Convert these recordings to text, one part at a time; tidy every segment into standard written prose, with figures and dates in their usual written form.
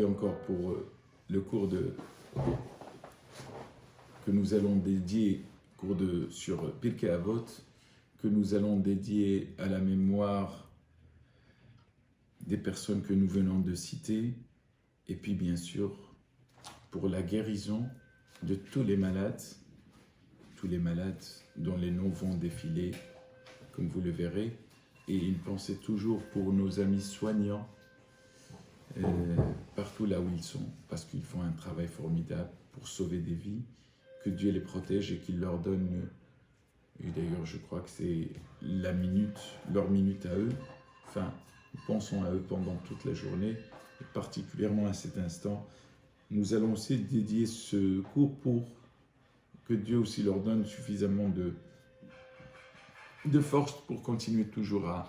encore pour le cours que nous allons dédier, sur Pirkei Avot, que nous allons dédier à la mémoire des personnes que nous venons de citer, et puis bien sûr pour la guérison de tous les malades dont les noms vont défiler, comme vous le verrez, et une pensée toujours pour nos amis soignants, partout là où ils sont, parce qu'ils font un travail formidable pour sauver des vies, que Dieu les protège et qu'il leur donne, et d'ailleurs je crois que c'est leur minute à eux, enfin, nous pensons à eux pendant toute la journée, et particulièrement à cet instant. Nous allons aussi dédier ce cours pour que Dieu aussi leur donne suffisamment de force pour continuer toujours à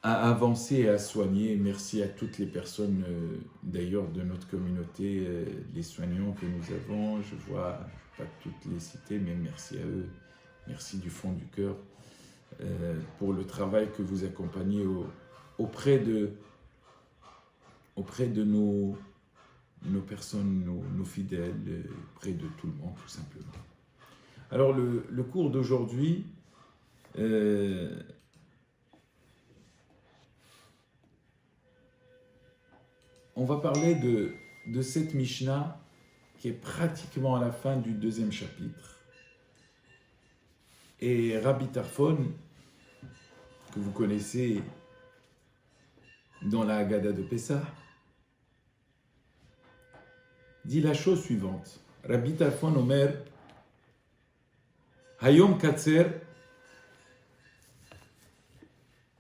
avancer et à soigner. Merci à toutes les personnes d'ailleurs de notre communauté, les soignants que nous avons. Je vois pas toutes les citer, mais merci à eux. Merci du fond du cœur pour le travail que vous accompagnez auprès de nos personnes, nos fidèles, auprès de tout le monde, tout simplement. Alors, le cours d'aujourd'hui, on va parler de cette Mishnah qui est pratiquement à la fin du 2e chapitre. Et Rabbi Tarfon, que vous connaissez dans la Haggadah de Pessah, dit la chose suivante. Rabbi Tarfon Omer, Hayom Katser,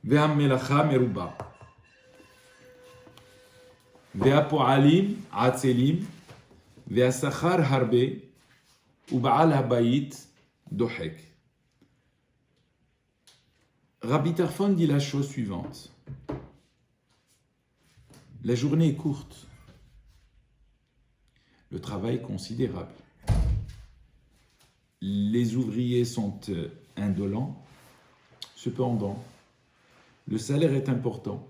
Ve'am Melacha Meruba, Ve'apo'alim Atzelim, Ve'asachar Harbe, U'ba'al Habayit Dohek. Rabbi Tarfon dit la chose suivante. La journée est courte. Le travail est considérable. Les ouvriers sont indolents. Cependant, le salaire est important.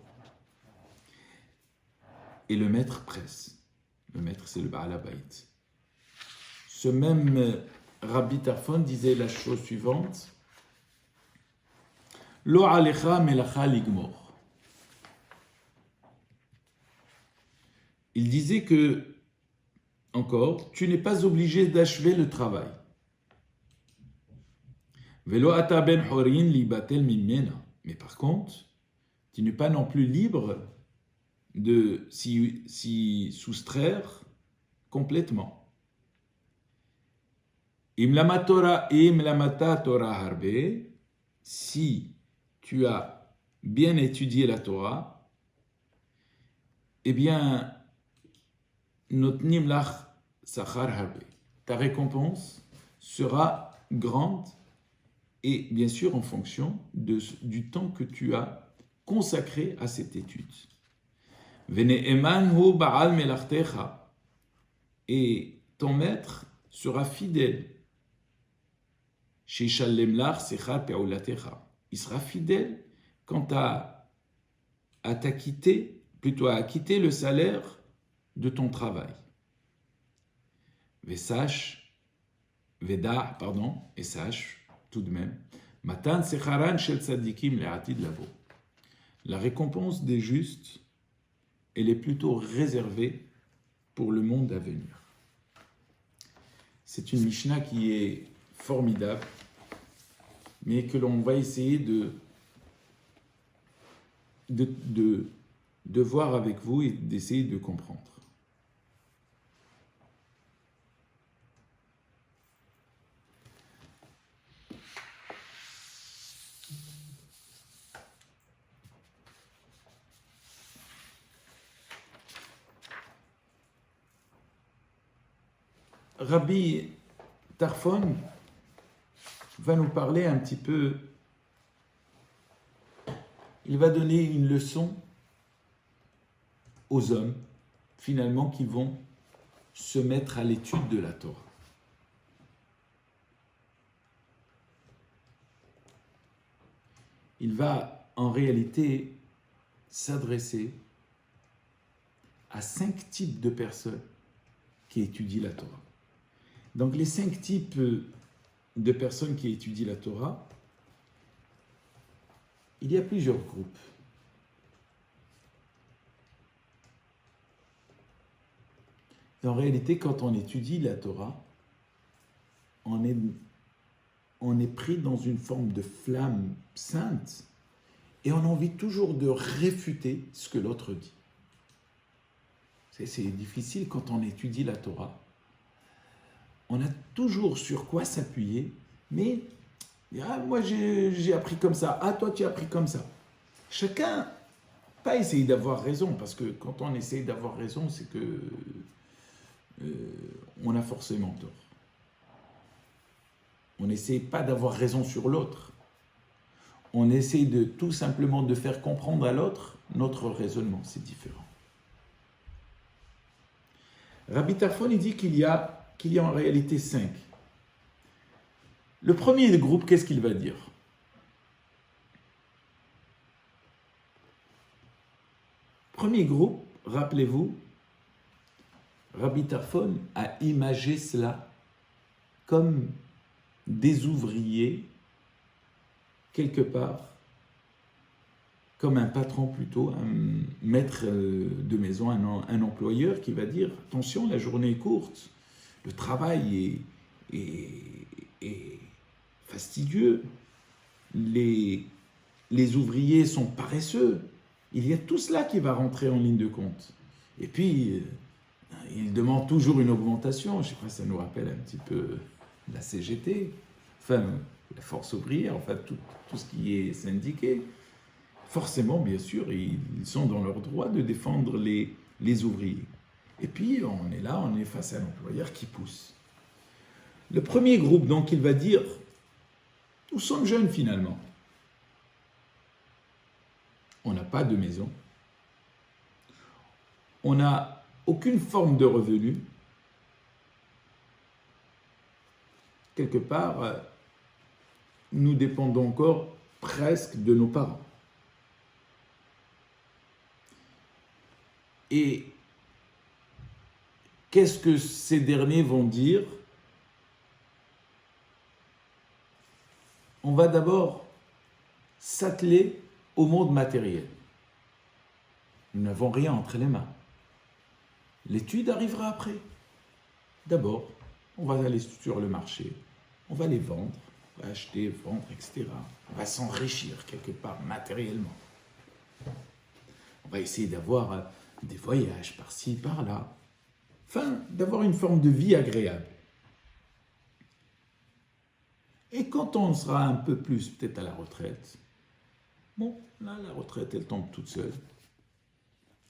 Et le maître presse. Le maître, c'est le Baal Habayit. Ce même Rabbi Tarfon disait la chose suivante. Lo alecha melacha ligmor. Il disait que, encore, tu n'es pas obligé d'achever le travail. Velo ata ben horin libatel mimena. Mais par contre, tu n'es pas non plus libre de s'y soustraire complètement. Im lamata Torah harbe, si tu as bien étudié la Torah, eh bien, notnim lach sachar harbe. Ta récompense sera grande et bien sûr en fonction du temps que tu as consacré à cette étude. Vene'eman hu ba'al melachtecha. Et ton maître sera fidèle. Sheishalem lach sechar pe'ulatecha. Il sera fidèle quant à t'acquitter, plutôt à acquitter le salaire de ton travail. Et sache tout de même, Matan secharan shel tzadikim le'atid lavo. La récompense des justes, elle est plutôt réservée pour le monde à venir. C'est une Mishnah qui est formidable, mais que l'on va essayer de voir avec vous et d'essayer de comprendre. Rabbi Tarfon va nous parler un petit peu, il va donner une leçon aux hommes, finalement, qui vont se mettre à l'étude de la Torah. Il va en réalité s'adresser à 5 types de personnes qui étudient la Torah. Donc les 5 types de personnes qui étudient la Torah, il y a plusieurs groupes. En réalité, quand on étudie la Torah, on est pris dans une forme de flamme sainte et on a envie toujours de réfuter ce que l'autre dit. C'est difficile quand on étudie la Torah. On a toujours sur quoi s'appuyer, mais moi j'ai appris comme ça, toi tu as appris comme ça. Chacun, pas essayer d'avoir raison, parce que quand on essaie d'avoir raison, c'est que on a forcément tort. On n'essaie pas d'avoir raison sur l'autre. On essaie tout simplement de faire comprendre à l'autre notre raisonnement, c'est différent. Rabbi Tarfon, il dit qu'il y a en réalité 5. Le premier groupe, qu'est-ce qu'il va dire? Premier groupe, rappelez-vous, Rabbi Tarfon a imagé cela comme des ouvriers, quelque part, comme un patron plutôt, un maître de maison, un employeur qui va dire « Attention, la journée est courte, le travail est fastidieux, les ouvriers sont paresseux. » Il y a tout cela qui va rentrer en ligne de compte. Et puis, il demande toujours une augmentation. Je sais pas, ça nous rappelle un petit peu la CGT, enfin, la force ouvrière, enfin, tout ce qui est syndiqué. Forcément, bien sûr, ils sont dans leur droit de défendre les ouvriers. Et puis, on est là, on est face à un employeur qui pousse. Le premier groupe, donc, il va dire, nous sommes jeunes finalement. On n'a pas de maison. On n'a aucune forme de revenu. Quelque part, nous dépendons encore presque de nos parents. Et qu'est-ce que ces derniers vont dire? On va d'abord s'atteler au monde matériel. Nous n'avons rien entre les mains. L'étude arrivera après. D'abord, on va aller sur le marché, on va les vendre, on va acheter, vendre, etc. On va s'enrichir quelque part matériellement. On va essayer d'avoir des voyages par-ci, par-là. Enfin, d'avoir une forme de vie agréable. Et quand on sera un peu plus peut-être à la retraite, bon, là, la retraite, elle tombe toute seule.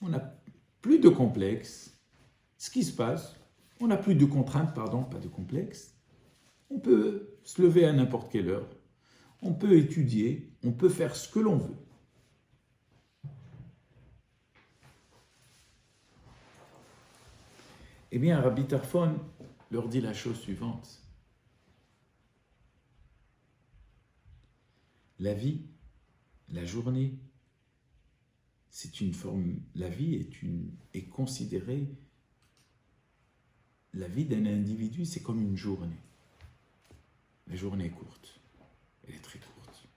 On n'a plus de complexes. Ce qui se passe, on n'a plus de contraintes, pardon, pas de complexes. On peut se lever à n'importe quelle heure. On peut étudier, on peut faire ce que l'on veut. Eh bien, Rabbi Tarfon leur dit la chose suivante. La vie, la journée, c'est une forme, la vie est considérée, la vie d'un individu, c'est comme une journée. La journée est courte, elle est très courte.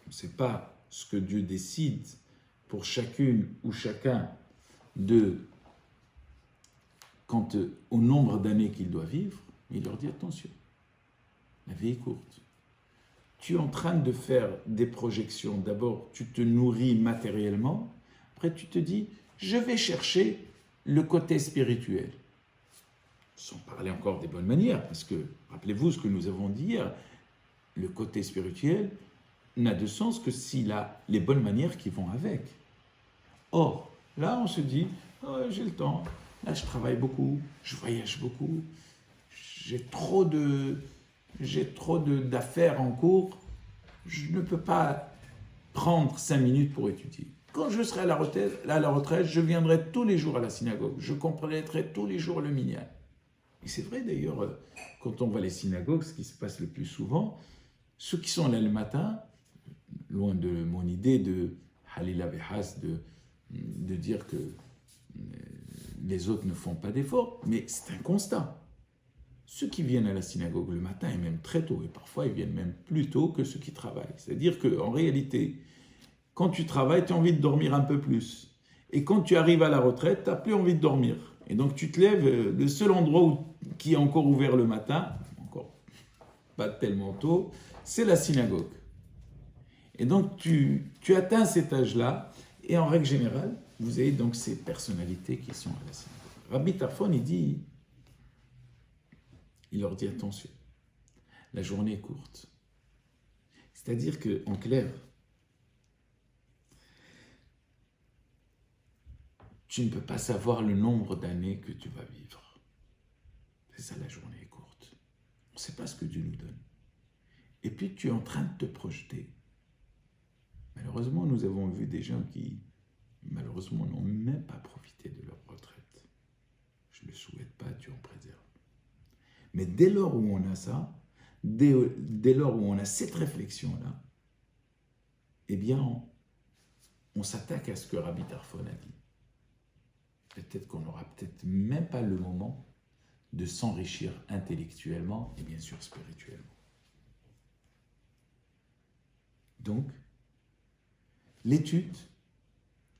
On ne sait pas ce que Dieu décide pour chacune ou chacun au nombre d'années qu'il doit vivre, il leur dit attention, la vie est courte. Tu es en train de faire des projections. D'abord, tu te nourris matériellement. Après, tu te dis, je vais chercher le côté spirituel. Sans parler encore des bonnes manières, parce que, rappelez-vous ce que nous avons dit hier, le côté spirituel n'a de sens que s'il a les bonnes manières qui vont avec. Or, là, on se dit, oh, j'ai le temps, là, je travaille beaucoup, je voyage beaucoup, j'ai trop d'affaires en cours, je ne peux pas prendre 5 minutes pour étudier. Quand je serai à la retraite, je viendrai tous les jours à la synagogue, je comprendrai tous les jours le minyan. Et c'est vrai d'ailleurs, quand on va à les synagogues, ce qui se passe le plus souvent, ceux qui sont là le matin, loin de mon idée de Halila Behas, de dire que les autres ne font pas d'efforts, mais c'est un constat. Ceux qui viennent à la synagogue le matin, et même très tôt, et parfois ils viennent même plus tôt que ceux qui travaillent. C'est-à-dire qu'en réalité, quand tu travailles, tu as envie de dormir un peu plus. Et quand tu arrives à la retraite, tu n'as plus envie de dormir. Et donc tu te lèves, le seul endroit qui est encore ouvert le matin, encore pas tellement tôt, c'est la synagogue. Et donc tu atteins cet âge-là, et en règle générale, vous avez donc ces personnalités qui sont à la synagogue. Rabbi Tarfon, il leur dit attention, la journée est courte. C'est-à-dire qu'en clair, tu ne peux pas savoir le nombre d'années que tu vas vivre. C'est ça, la journée est courte. On ne sait pas ce que Dieu nous donne. Et puis tu es en train de te projeter. Malheureusement, nous avons vu des gens qui, malheureusement, n'ont même pas profité de leur retraite. Je ne le souhaite pas, Dieu en préserve. Mais dès lors où on a ça, dès lors où on a cette réflexion-là, eh bien, on s'attaque à ce que Rabbi Tarfon a dit. Peut-être qu'on n'aura peut-être même pas le moment de s'enrichir intellectuellement et bien sûr spirituellement. Donc, l'étude,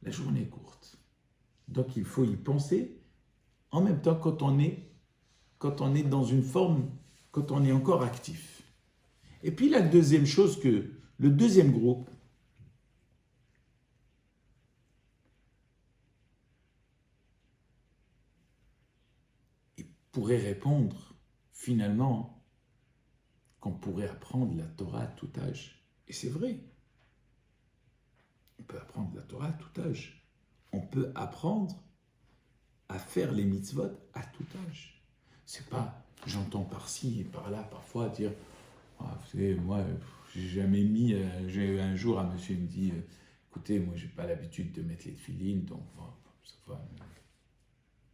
la journée est courte. Donc, il faut y penser en même temps quand on est dans une forme, quand on est encore actif. Et puis la deuxième chose que le deuxième groupe, il pourrait répondre finalement qu'on pourrait apprendre la Torah à tout âge. Et c'est vrai. On peut apprendre la Torah à tout âge. On peut apprendre à faire les mitzvot à tout âge. C'est pas, j'entends par-ci et par-là parfois dire, ah, vous savez, moi, j'ai jamais mis, j'ai eu un jour un monsieur qui me dit, écoutez, moi, j'ai pas l'habitude de mettre les tefilines, donc ça va,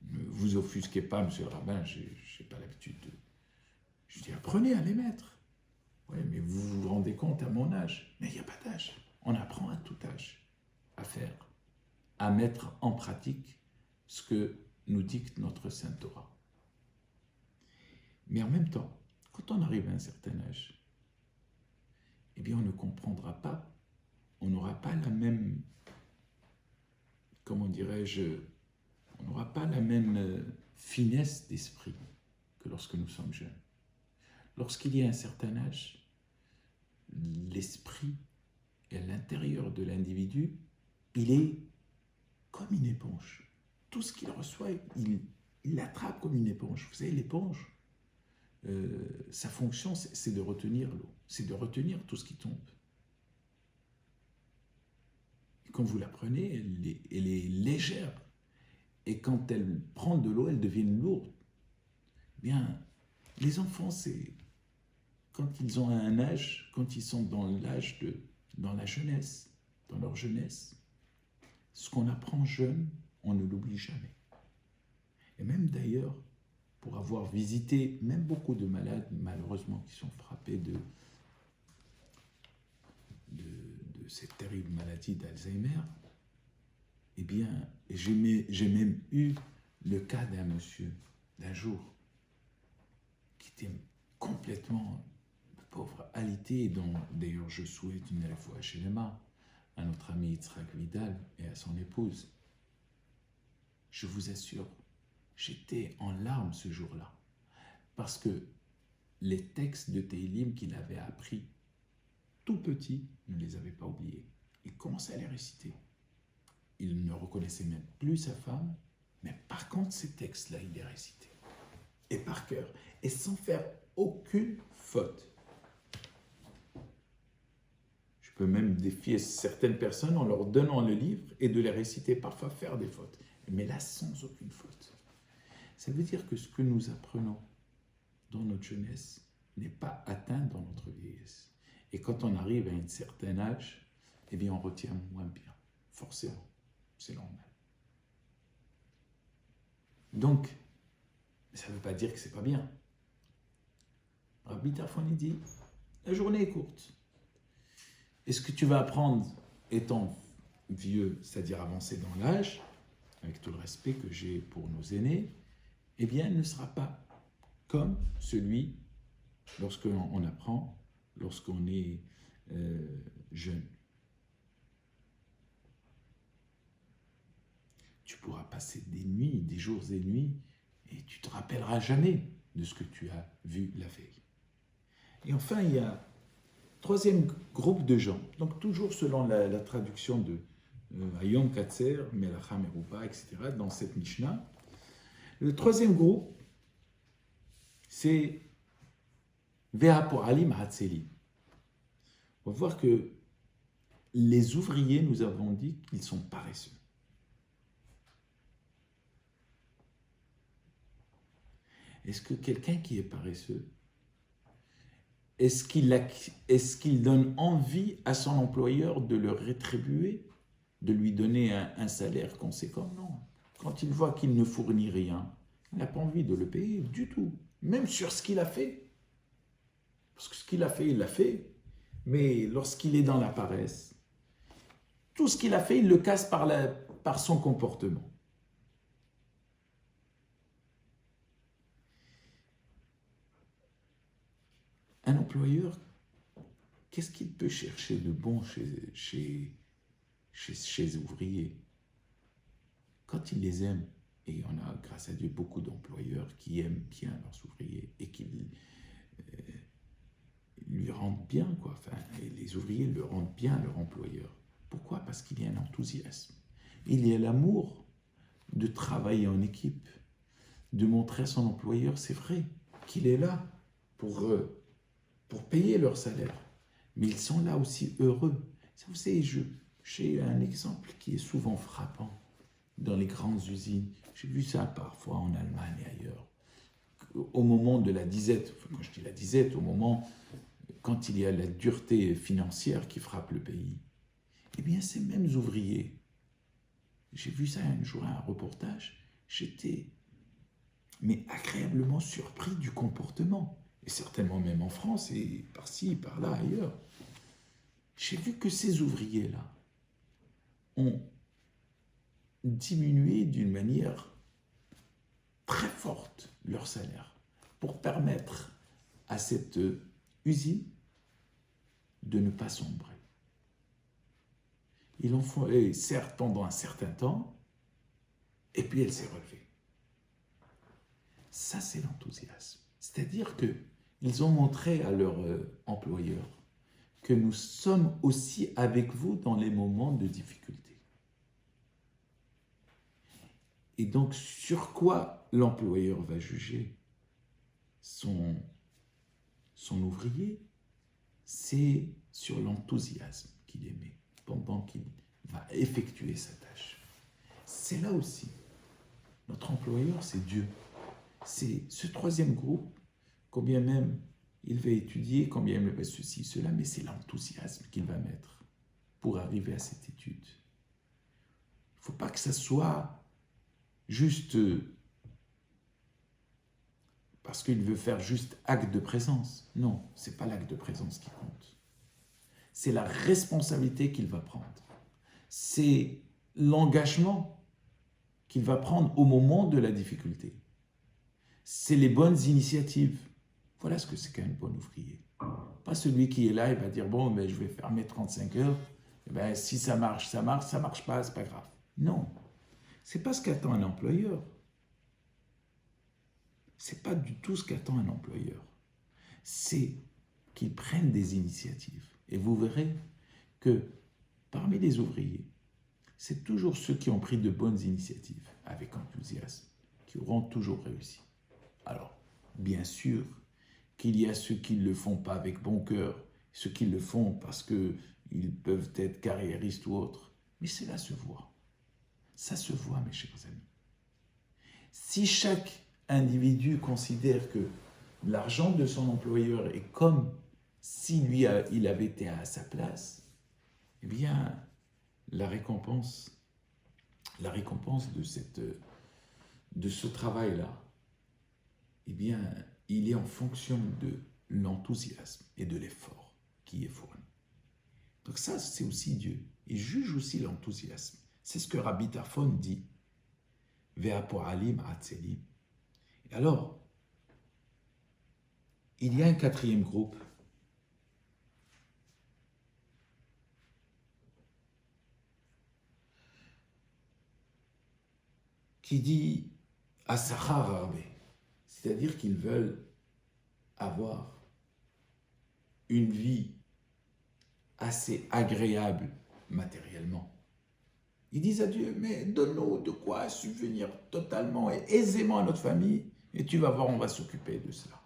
ne vous offusquez pas, monsieur le rabbin, j'ai pas l'habitude de... Je dis, apprenez à les mettre. Oui, mais vous vous rendez compte à mon âge. Mais il n'y a pas d'âge. On apprend à tout âge à faire, à mettre en pratique ce que nous dicte notre Sainte Torah. Mais en même temps, quand on arrive à un certain âge, eh bien on ne comprendra pas, on n'aura pas la même, comment dirais-je, on n'aura pas la même finesse d'esprit que lorsque nous sommes jeunes. Lorsqu'il y a un certain âge, l'esprit et l'intérieur de l'individu, il est comme une éponge. Tout ce qu'il reçoit, il l'attrape comme une éponge. Vous savez, l'éponge, sa fonction, c'est de retenir l'eau, c'est de retenir tout ce qui tombe. Et quand vous la prenez, elle est légère. Et quand elle prend de l'eau, elle devient lourde. Eh bien, les enfants, c'est quand ils ont un âge, quand ils sont dans la jeunesse, dans leur jeunesse, ce qu'on apprend jeune, on ne l'oublie jamais. Et même d'ailleurs, pour avoir visité même beaucoup de malades, malheureusement, qui sont frappés de cette terrible maladie d'Alzheimer, eh bien, j'ai même eu le cas d'un monsieur, d'un jour, qui était complètement pauvre, alité, dont d'ailleurs je souhaite une fois chez Lema, à notre ami Yitzhak Vidal et à son épouse. Je vous assure, j'étais en larmes ce jour-là, parce que les textes de Tehillim qu'il avait appris tout petit, il ne les avait pas oubliés. Il commençait à les réciter. Il ne reconnaissait même plus sa femme, mais par contre, ces textes-là, il les récitait. Et par cœur, et sans faire aucune faute. Je peux même défier certaines personnes en leur donnant le livre et de les réciter, parfois faire des fautes. Mais là, sans aucune faute. Ça veut dire que ce que nous apprenons dans notre jeunesse n'est pas atteint dans notre vieillesse. Et quand on arrive à un certain âge, eh bien, on retient moins bien. Forcément, c'est normal. Donc, ça ne veut pas dire que c'est pas bien. Rabbi Tarfon dit, la journée est courte. Et ce que tu vas apprendre étant vieux, c'est-à-dire avancé dans l'âge, avec tout le respect que j'ai pour nos aînés, eh bien, ne sera pas comme celui lorsqu'on apprend, lorsqu'on est jeune. Tu pourras passer des nuits, des jours et nuits, et tu te rappelleras jamais de ce que tu as vu la veille. Et enfin, il y a un troisième groupe de gens, donc toujours selon la traduction de Hayom Katser, Melacha Meruba, etc., dans cette Mishnah. Le troisième groupe, c'est Veha Po'alim Hatzeli. On va voir que les ouvriers, nous avons dit qu'ils sont paresseux. Est-ce que quelqu'un qui est paresseux, est-ce qu'il donne envie à son employeur de le rétribuer, de lui donner un salaire conséquent? Non. Quand il voit qu'il ne fournit rien, il n'a pas envie de le payer du tout, même sur ce qu'il a fait. Parce que ce qu'il a fait, il l'a fait. Mais lorsqu'il est dans la paresse, tout ce qu'il a fait, il le casse par son comportement. Un employeur, qu'est-ce qu'il peut chercher de bon chez les ouvriers? Quand il les aime, et on a, grâce à Dieu, beaucoup d'employeurs qui aiment bien leurs ouvriers et qui lui rendent bien, quoi. Enfin, et les ouvriers le rendent bien à leur employeur. Pourquoi? Parce qu'il y a un enthousiasme. Il y a l'amour de travailler en équipe, de montrer à son employeur, c'est vrai, qu'il est là pour payer leur salaire. Mais ils sont là aussi heureux. Vous savez, j'ai un exemple qui est souvent frappant dans les grandes usines. J'ai vu ça parfois en Allemagne et ailleurs. Au moment de la disette, enfin, quand je dis la disette, au moment quand il y a la dureté financière qui frappe le pays, eh bien ces mêmes ouvriers, j'ai vu ça un jour à un reportage, j'étais agréablement surpris du comportement, et certainement même en France, et par-ci, par-là, ailleurs. J'ai vu que ces ouvriers-là ont diminué d'une manière très forte leur salaire pour permettre à cette usine de ne pas sombrer. Ils l'ont fait, certes, pendant un certain temps, et puis elle s'est relevée. Ça, c'est l'enthousiasme. C'est-à-dire qu'ils ont montré à leur employeur que nous sommes aussi avec vous dans les moments de difficulté. Et donc, sur quoi l'employeur va juger son ouvrier? C'est sur l'enthousiasme qu'il émet pendant qu'il va effectuer sa tâche. C'est là aussi. Notre employeur, c'est Dieu. C'est ce troisième groupe, combien même il va étudier, combien même il va ceci, cela, mais c'est l'enthousiasme qu'il va mettre pour arriver à cette étude. Il ne faut pas que ça soit juste parce qu'il veut faire juste acte de présence. Non, ce n'est pas l'acte de présence qui compte. C'est la responsabilité qu'il va prendre. C'est l'engagement qu'il va prendre au moment de la difficulté. C'est les bonnes initiatives. Voilà ce que c'est qu'un bon ouvrier. Pas celui qui est là et va dire, bon, mais je vais faire mes 35 heures, et ben, si ça marche, ça marche pas, c'est pas grave. Non, c'est pas ce qu'attend un employeur. C'est pas du tout ce qu'attend un employeur. C'est qu'il prenne des initiatives. Et vous verrez que parmi les ouvriers, c'est toujours ceux qui ont pris de bonnes initiatives avec enthousiasme qui auront toujours réussi. Alors, bien sûr qu'il y a ceux qui ne le font pas avec bon cœur, ceux qui le font parce qu'ils peuvent être carriéristes ou autres, mais cela se voit. Ça se voit, mes chers amis. Si chaque individu considère que l'argent de son employeur est comme si lui, il avait été à sa place, eh bien, la récompense de ce travail-là, eh bien, il est en fonction de l'enthousiasme et de l'effort qui est fourni. Donc ça, c'est aussi Dieu. Il juge aussi l'enthousiasme. C'est ce que Rabbi Tarfon dit. Vea po'alim atzelim. Alors, il y a un quatrième groupe qui dit Asachar Arbe, c'est-à-dire qu'ils veulent avoir une vie assez agréable matériellement. Ils disent à Dieu, mais donne-nous de quoi subvenir totalement et aisément à notre famille, et tu vas voir, on va s'occuper de cela.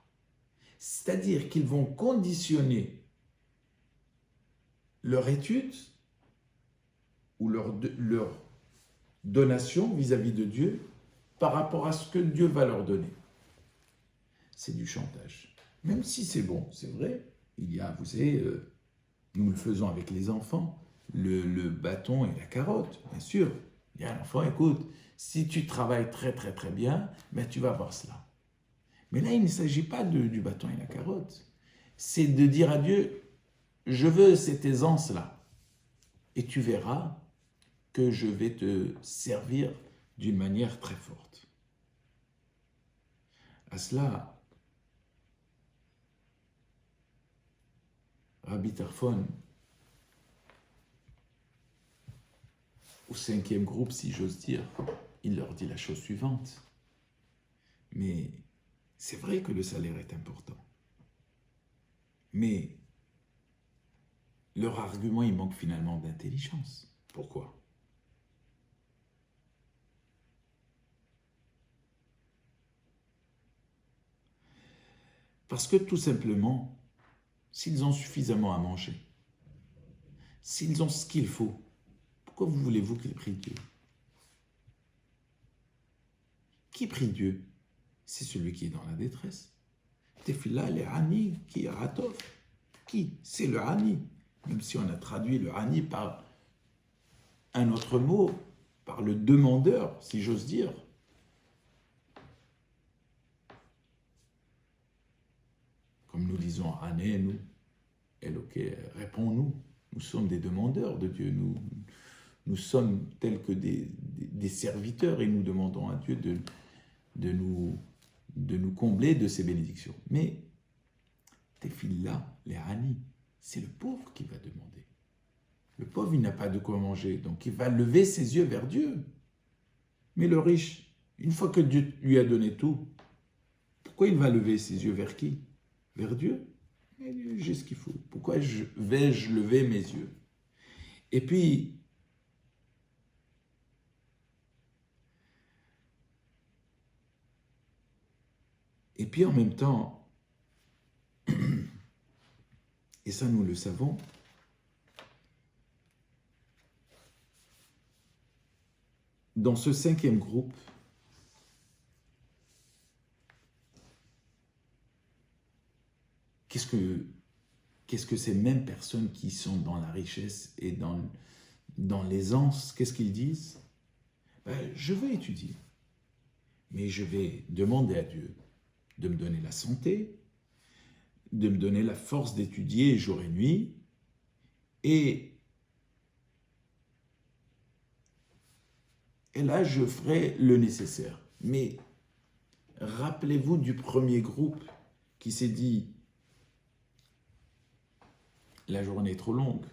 C'est-à-dire qu'ils vont conditionner leur étude ou leur donation vis-à-vis de Dieu par rapport à ce que Dieu va leur donner. C'est du chantage. Même si c'est bon, c'est vrai, il y a, vous savez, nous le faisons avec les enfants, le bâton et la carotte, bien sûr. Il y a un enfant, écoute, si tu travailles très très très bien, ben tu vas avoir cela. Mais là, il ne s'agit pas du bâton et la carotte. C'est de dire à Dieu, je veux cette aisance-là. Et tu verras que je vais te servir d'une manière très forte. À cela, Rabbi Tarfon, au cinquième groupe, si j'ose dire, il leur dit la chose suivante. Mais c'est vrai que le salaire est important. Mais leur argument, il manque finalement d'intelligence. Pourquoi ? Parce que tout simplement, s'ils ont suffisamment à manger, s'ils ont ce qu'il faut, pourquoi voulez-vous qu'ils prient Dieu ? Qui prie Dieu ? C'est celui qui est dans la détresse. Tefila le Hani qui est Ratov. Qui ? C'est le Hani. Même si on a traduit le Hani par un autre mot, par le demandeur, si j'ose dire. Comme nous disons, Hané, nous, Eloke, réponds-nous. Nous sommes des demandeurs de Dieu. Nous sommes tels que des serviteurs et nous demandons à Dieu de nous combler de ses bénédictions. Mais Tefila, les Hani, c'est le pauvre qui va demander. Le pauvre, il n'a pas de quoi manger, donc il va lever ses yeux vers Dieu. Mais le riche, une fois que Dieu lui a donné tout, pourquoi il va lever ses yeux vers qui ? Vers Dieu. J'ai ce qu'il faut. Pourquoi vais-je lever mes yeux ? Et puis, en même temps, et ça nous le savons, dans ce cinquième groupe, qu'est-ce que ces mêmes personnes qui sont dans la richesse et dans l'aisance, qu'est-ce qu'ils disent ? Je veux étudier, mais je vais demander à Dieu de me donner la santé, de me donner la force d'étudier jour et nuit, et là, je ferai le nécessaire. Mais rappelez-vous du premier groupe qui s'est dit « La journée est trop longue,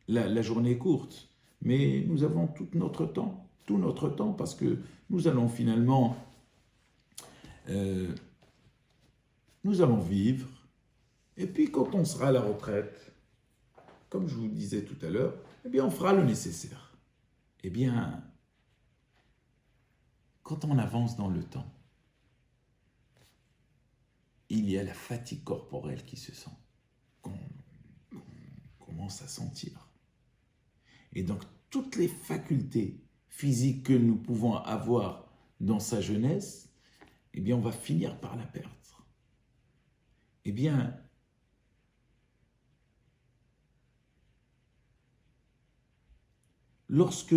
la journée est courte, mais nous avons tout notre temps, parce que nous allons finalement, nous allons vivre, et puis quand on sera à la retraite, comme je vous disais tout à l'heure, eh bien on fera le nécessaire. » Eh bien, quand on avance dans le temps, il y a la fatigue corporelle qui se sent, qu'on commence à sentir. Et donc, toutes les facultés physiques que nous pouvons avoir dans sa jeunesse, eh bien, on va finir par la perdre. Eh bien, lorsque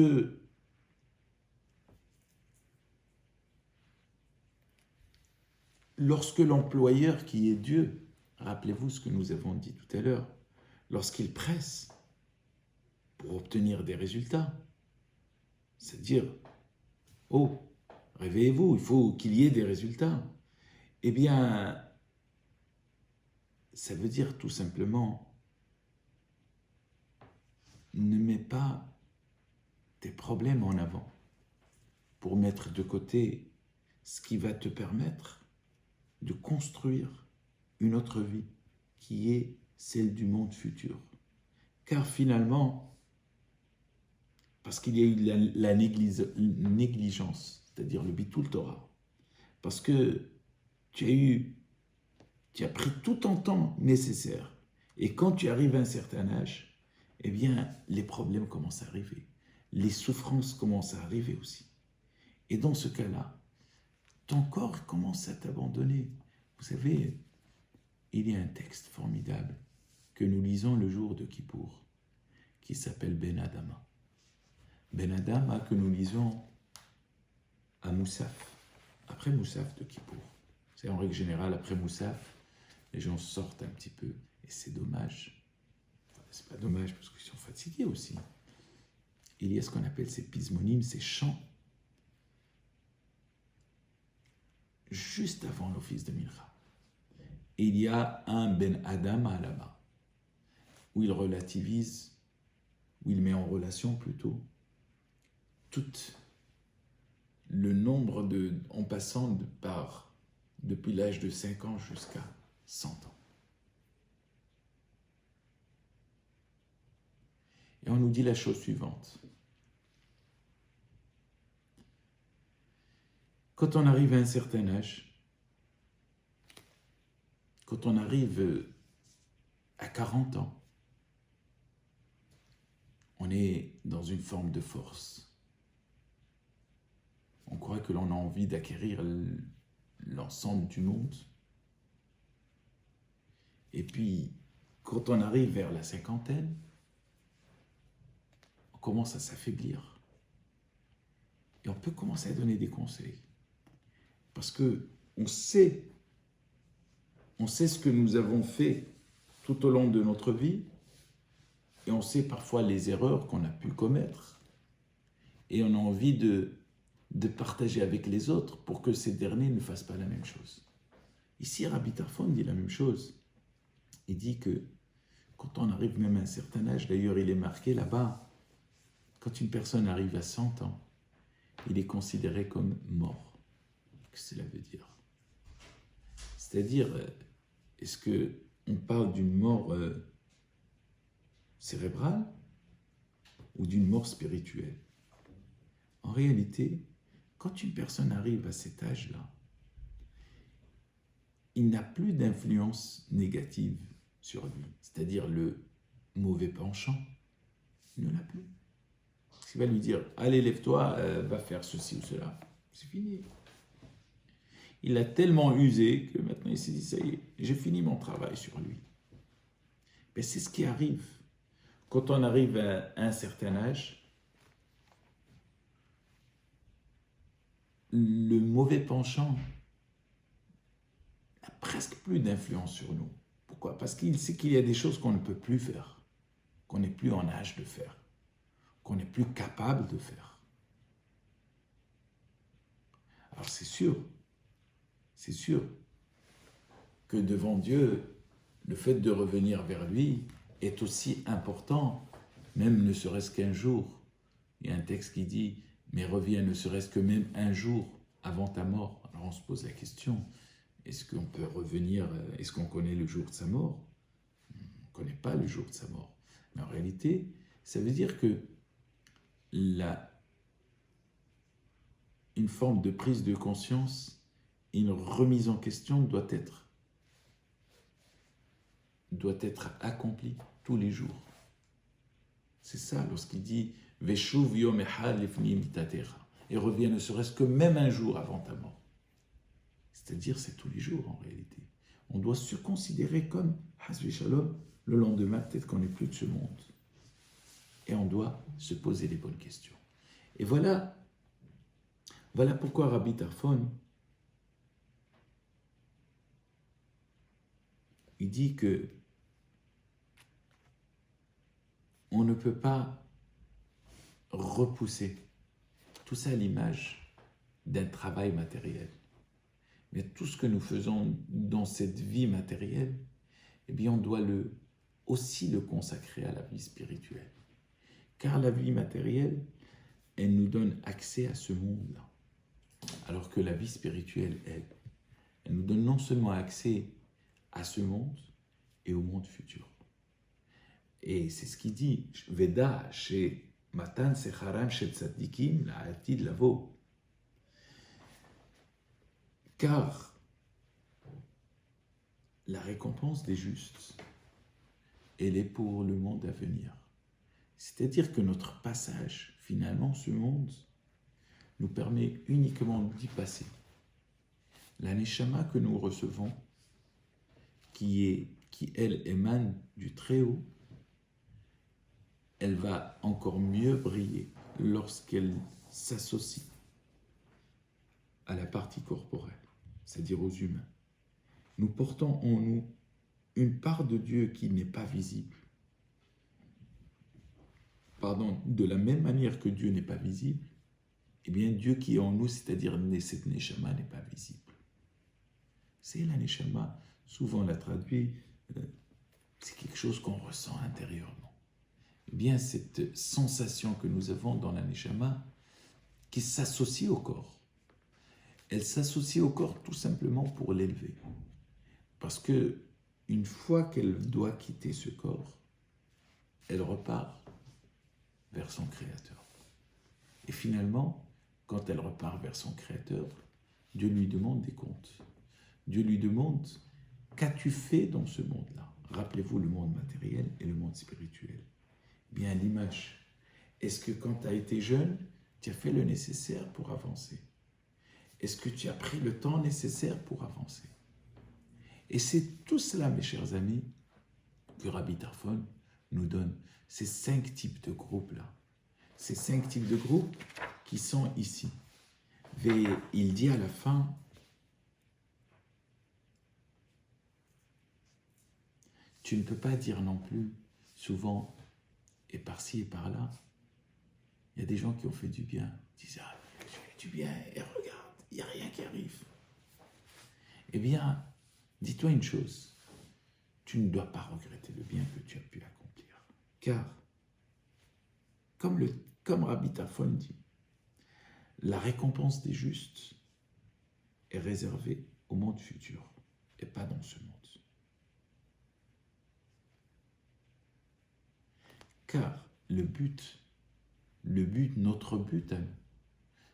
l'employeur qui est Dieu, rappelez-vous ce que nous avons dit tout à l'heure, lorsqu'il presse, pour obtenir des résultats. C'est-à-dire, oh, réveillez-vous, il faut qu'il y ait des résultats. Eh bien, ça veut dire tout simplement, ne mets pas tes problèmes en avant pour mettre de côté ce qui va te permettre de construire une autre vie qui est celle du monde futur. Car finalement, parce qu'il y a eu la négligence, c'est-à-dire le bitul Torah, parce que tu as pris tout ton temps nécessaire, et quand tu arrives à un certain âge, eh bien, les problèmes commencent à arriver, les souffrances commencent à arriver aussi. Et dans ce cas-là, ton corps commence à t'abandonner. Vous savez, il y a un texte formidable que nous lisons le jour de Kippour, qui s'appelle Ben Adama. Ben Adama que nous lisons à Moussaf, après Moussaf de Kippour. C'est en règle générale, après Moussaf, les gens sortent un petit peu, et c'est dommage. Enfin, c'est pas dommage parce qu'ils sont fatigués aussi. Il y a ce qu'on appelle ces pismonymes, ces chants, juste avant l'office de Mincha. Et il y a un Ben Adama là-bas, où il relativise, où il met en relation plutôt, tout le nombre en passant depuis l'âge de 5 ans jusqu'à 100 ans. Et on nous dit la chose suivante. Quand on arrive à un certain âge, quand on arrive à 40 ans, on est dans une forme de force. On croit que l'on a envie d'acquérir l'ensemble du monde. Et puis, quand on arrive vers la cinquantaine, on commence à s'affaiblir. Et on peut commencer à donner des conseils. Parce que on sait ce que nous avons fait tout au long de notre vie, et on sait parfois les erreurs qu'on a pu commettre, et on a envie de partager avec les autres pour que ces derniers ne fassent pas la même chose. Ici, Rabbi Tarfon dit la même chose. Il dit que quand on arrive même à un certain âge, d'ailleurs il est marqué là-bas, quand une personne arrive à 100 ans, il est considéré comme mort. Qu'est-ce que cela veut dire? C'est-à-dire, est-ce qu'on parle d'une mort cérébrale ou d'une mort spirituelle? En réalité, quand une personne arrive à cet âge-là, il n'a plus d'influence négative sur lui, c'est-à-dire le mauvais penchant, il ne l'a plus. Il va lui dire, allez, lève-toi, va faire ceci ou cela. C'est fini. Il a tellement usé que maintenant il s'est dit, ça y est, j'ai fini mon travail sur lui. Mais c'est ce qui arrive. Quand on arrive à un certain âge, le mauvais penchant n'a presque plus d'influence sur nous. Pourquoi? Parce qu'il sait qu'il y a des choses qu'on ne peut plus faire, qu'on n'est plus en âge de faire, qu'on n'est plus capable de faire. Alors c'est sûr que devant Dieu, le fait de revenir vers lui est aussi important, même ne serait-ce qu'un jour. Il y a un texte qui dit, mais reviens ne serait-ce que même un jour avant ta mort. Alors on se pose la question, est-ce qu'on peut revenir, est-ce qu'on connaît le jour de sa mort? On ne connaît pas le jour de sa mort. Mais en réalité, ça veut dire que une forme de prise de conscience, une remise en question doit être accomplie tous les jours. C'est ça lorsqu'il dit « Veshuv yom echad lifni mitatecha » et reviens ne serait-ce que même un jour avant ta mort. C'est-à-dire c'est tous les jours en réalité. On doit se considérer comme hasbi shalom, le lendemain peut-être qu'on n'est plus de ce monde. Et on doit se poser les bonnes questions. Et voilà pourquoi Rabbi Tarfon il dit que on ne peut pas repoussé. Tout ça à l'image d'un travail matériel. Mais tout ce que nous faisons dans cette vie matérielle, eh bien, on doit aussi le consacrer à la vie spirituelle. Car la vie matérielle, elle nous donne accès à ce monde-là. Alors que la vie spirituelle, elle nous donne non seulement accès à ce monde et au monde futur. Et c'est ce qu'il dit, Veda, chez Matan Secharam Shel Tzadikim, la Atid Lavo. Car la récompense des justes, elle est pour le monde à venir. C'est-à-dire que notre passage, finalement, ce monde, nous permet uniquement d'y passer. La Neshama que nous recevons, qui elle émane du Très-Haut, elle va encore mieux briller lorsqu'elle s'associe à la partie corporelle, c'est-à-dire aux humains. Nous portons en nous une part de Dieu qui n'est pas visible. Pardon, de la même manière que Dieu n'est pas visible, eh bien Dieu qui est en nous, c'est-à-dire cette Neshama, n'est pas visible. C'est la Neshama, souvent on la traduit, c'est quelque chose qu'on ressent intérieurement. Eh bien cette sensation que nous avons dans la Neshama, qui s'associe au corps, elle s'associe au corps tout simplement pour l'élever. Parce que une fois qu'elle doit quitter ce corps, elle repart vers son Créateur. Et finalement, quand elle repart vers son Créateur, Dieu lui demande des comptes. Dieu lui demande, qu'as-tu fait dans ce monde-là? Rappelez-vous le monde matériel et le monde spirituel. Bien l'image. Est-ce que quand tu as été jeune, tu as fait le nécessaire pour avancer? Est-ce que tu as pris le temps nécessaire pour avancer? Et c'est tout cela, mes chers amis, que Rabbi Tarfon nous donne, ces 5 types de groupes-là. Ces 5 types de groupes qui sont ici. Et il dit à la fin, tu ne peux pas dire non plus, souvent, et par-ci et par-là, il y a des gens qui ont fait du bien, ils disent, ah, je fais du bien, et regarde, il n'y a rien qui arrive. Eh bien, dis-toi une chose, tu ne dois pas regretter le bien que tu as pu accomplir. Car, comme Rabbi Tarfon dit, la récompense des justes est réservée au monde futur et pas dans ce monde. Car notre but à nous,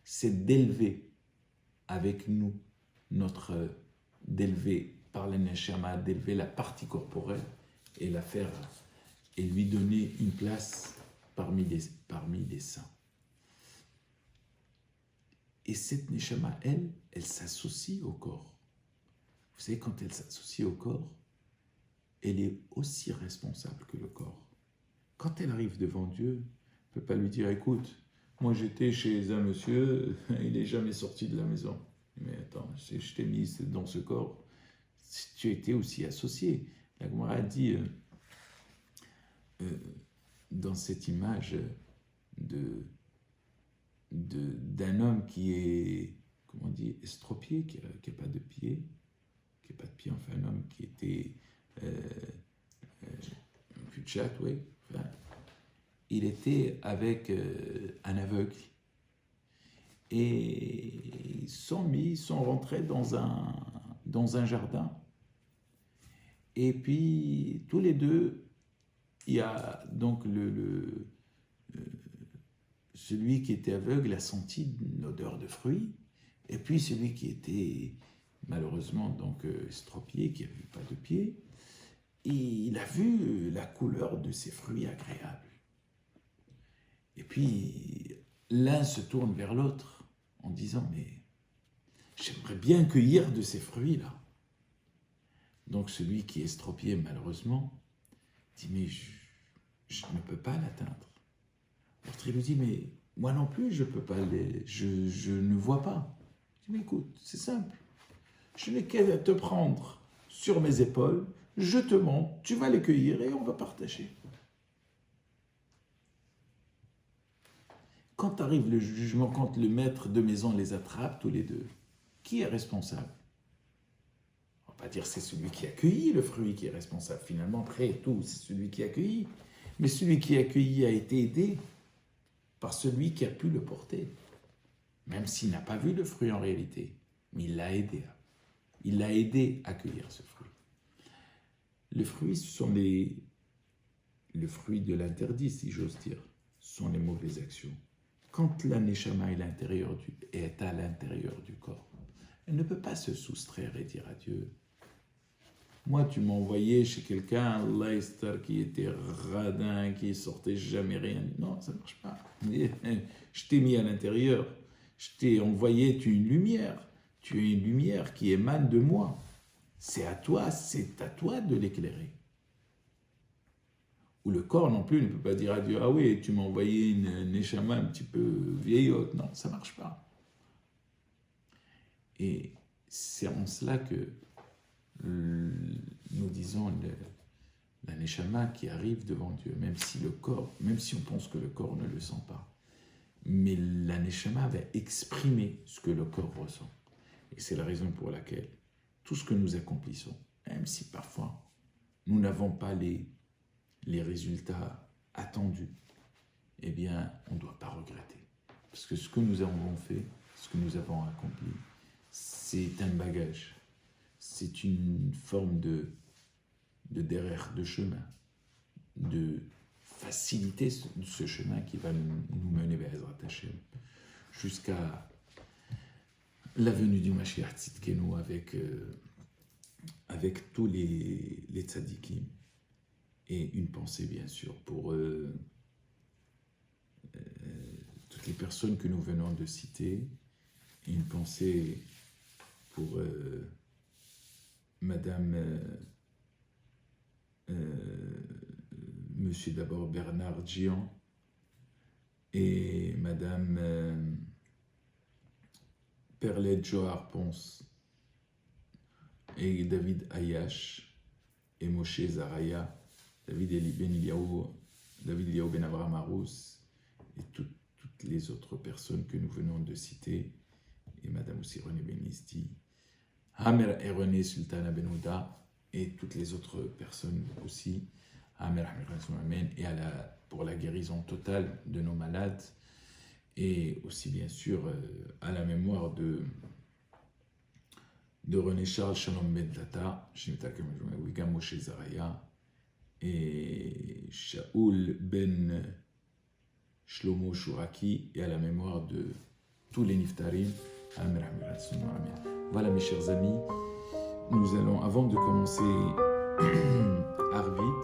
c'est d'élever avec nous, d'élever par la Neshama, d'élever la partie corporelle et la faire, et lui donner une place parmi les saints. Et cette Neshama, elle s'associe au corps. Vous savez, quand elle s'associe au corps, elle est aussi responsable que le corps. Quand elle arrive devant Dieu, on ne peut pas lui dire, écoute, moi j'étais chez un monsieur, il n'est jamais sorti de la maison. Mais attends, je t'ai mis dans ce corps, tu étais aussi associé. La Gemara dit, dans cette image d'un homme qui est, comment on dit, estropié, qui n'a pas de pied, enfin un homme qui était cul-de-chat, oui. Enfin, il était avec un aveugle. Et ils sont rentrés dans un jardin. Et puis, tous les deux, il y a donc celui qui était aveugle a senti une odeur de fruits. Et puis, celui qui était malheureusement donc estropié, qui n'avait pas de pied, il a vu la couleur de ces fruits agréables. Et puis, l'un se tourne vers l'autre en disant, mais j'aimerais bien cueillir de ces fruits-là. Donc celui qui est estropié, malheureusement, dit, mais je ne peux pas l'atteindre. L'autre, il lui dit, mais moi non plus, je peux pas je ne vois pas. Il dit, mais écoute, c'est simple. Je n'ai qu'à te prendre sur mes épaules, je te monte, tu vas les cueillir et on va partager. Quand arrive le jugement, quand le maître de maison les attrape tous les deux, qui est responsable? On ne va pas dire c'est celui qui a cueilli le fruit qui est responsable. Finalement, après tout, c'est celui qui a cueilli. Mais celui qui a cueilli a été aidé par celui qui a pu le porter. Même s'il n'a pas vu le fruit en réalité, mais il l'a aidé. Il l'a aidé à cueillir ce fruit. Les fruits, ce sont le fruit de l'interdit, si j'ose dire. Ce sont les mauvaises actions. Quand la neshama est à l'intérieur du corps, elle ne peut pas se soustraire et dire à Dieu, moi tu m'as envoyé chez quelqu'un, Leicester, qui était radin, qui sortait jamais rien. Non, ça ne marche pas. Je t'ai mis à l'intérieur, je t'ai envoyé, tu es une lumière. Tu es une lumière qui émane de moi. C'est à toi de l'éclairer. Ou le corps non plus ne peut pas dire à Dieu, ah oui, tu m'as envoyé une neshama un petit peu vieillotte. Non, ça ne marche pas. Et c'est en cela que nous disons la neshama qui arrive devant Dieu, même si on pense que le corps ne le sent pas. Mais la neshama va exprimer ce que le corps ressent. Et c'est la raison pour laquelle tout ce que nous accomplissons, même si parfois nous n'avons pas les résultats attendus, eh bien, on ne doit pas regretter. Parce que ce que nous avons fait, ce que nous avons accompli, c'est un bagage. C'est une forme de derrière de chemin, de faciliter ce chemin qui va nous mener vers Ezrat Hashem jusqu'à la venue du Mashiach Tzidkenu avec tous les tzadikim. Et une pensée, bien sûr, pour toutes les personnes que nous venons de citer. Et une pensée pour Madame, Monsieur d'abord Bernard Gian et Madame Perlette Johar Ponce et David Ayash et Moshe Zaraya, David Eliyahu Ben Avraham Arous et toutes les autres personnes que nous venons de citer, et Madame aussi René Benisti, Hamer et René Sultana Benouda et toutes les autres personnes aussi, Hamer Amen, et pour la guérison totale de nos malades, et aussi bien sûr à la mémoire de René Charles Shalom Ben Tata, Wigam Moshe Zaraya, et Shaoul Ben Shlomo Shuraki, et à la mémoire de tous les Niftarim. Voilà mes chers amis, nous allons, avant de commencer Arvit,